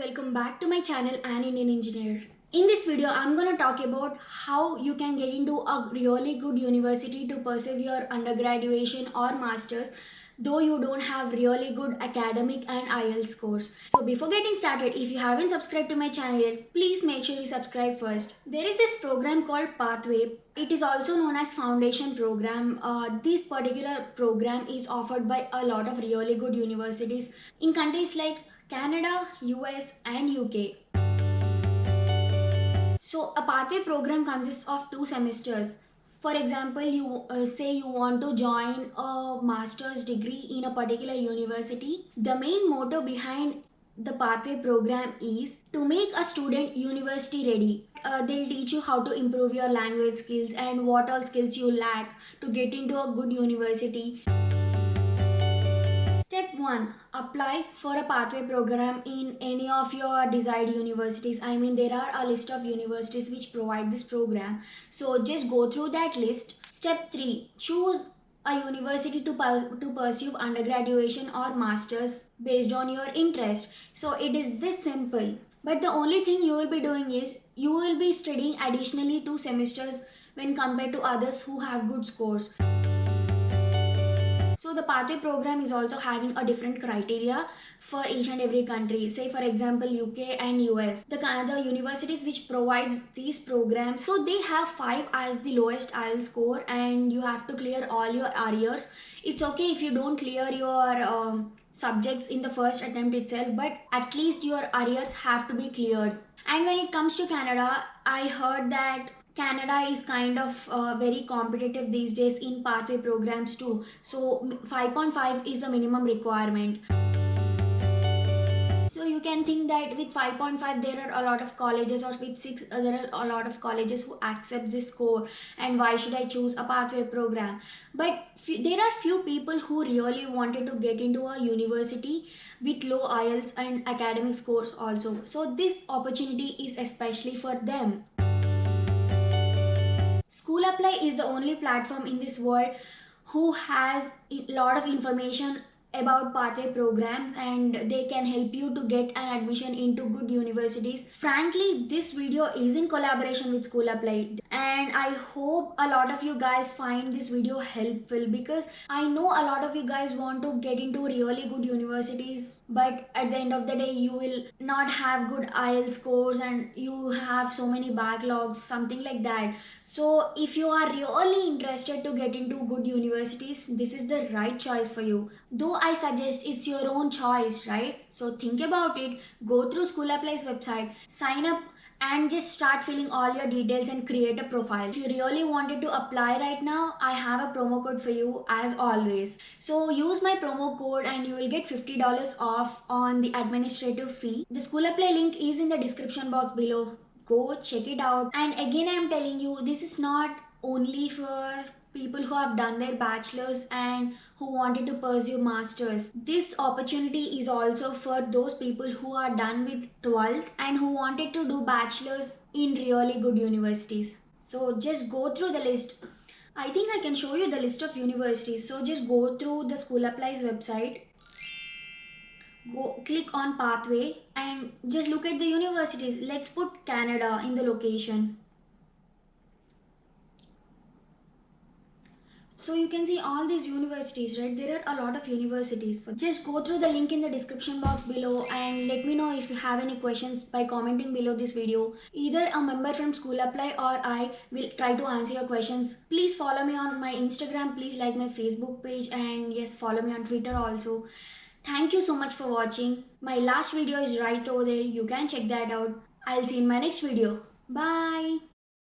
welcome back to my channel An Indian Engineer. In this video, I'm gonna talk about how you can get into a really good university to pursue your undergraduation or masters though you don't have really good academic and IELTS scores. So before getting started, if you haven't subscribed to my channel yet, please make sure you subscribe first. There is this program called Pathway. It is also known as Foundation Program. This particular program is offered by a lot of really good universities in countries like Canada, US and UK. So a pathway program consists of 2 semesters. For example, you say you want to join a master's degree in a particular university. The main motto behind the pathway program is to make a student university ready. They'll teach you how to improve your language skills and what all skills you lack to get into a good university. Step 1. Apply for a pathway program in any of your desired universities. I mean, there are a list of universities which provide this program. So just go through that list. Step 3. Choose a university to pursue undergraduation or masters based on your interest. So it is this simple. But the only thing you will be doing is you will be studying additionally 2 semesters when compared to others who have good scores. So the pathway program is also having a different criteria for each and every country. Say for example UK and US. The universities which provides these programs, so they have 5 as the lowest IELTS score and you have to clear all your arrears. It's okay if you don't clear your subjects in the first attempt itself, but at least your arrears have to be cleared. And when it comes to Canada, I heard that Canada is kind of very competitive these days in pathway programs too. So 5.5 is the minimum requirement. So you can think that with 5.5 there are a lot of colleges, or with 6 there are a lot of colleges who accept this score, and why should I choose a pathway program? But there are few people who really wanted to get into a university with low IELTS and academic scores also. So this opportunity is especially for them. Schoolapply is the only platform in this world who has a lot of information about pathway programs, and they can help you to get an admission into good universities. Frankly, this video is in collaboration with Schoolapply, and I hope a lot of you guys find this video helpful, because I know a lot of you guys want to get into really good universities, but at the end of the day you will not have good IELTS scores and you have so many backlogs, something like that. So if you are really interested to get into good universities, this is the right choice for you. Though I suggest it's your own choice, right? So think about it, go through Schoolapply's website, sign up and just start filling all your details and create a profile. If you really wanted to apply right now, I have a promo code for you as always. So use my promo code and you will get $50 off on the administrative fee. The Schoolapply link is in the description box below. Go check it out. And again, I am telling you, this is not only for people who have done their bachelor's and who wanted to pursue masters. This opportunity is also for those people who are done with 12th and who wanted to do bachelor's in really good universities. So just go through the list. I think I can show you the list of universities. So just go through the Schoolapply's website. Go click on pathway and just look at the universities. Let's put Canada in the location. So you can see all these universities, right? There are a lot of universities. Just go through the link in the description box below and let me know if you have any questions by commenting below this video. Either a member from Schoolapply or I will try to answer your questions. Please follow me on my Instagram. Please like my Facebook page, and yes, follow me on Twitter also. Thank you so much for watching. My last video is right over there. You can check that out. I'll see you in my next video. Bye.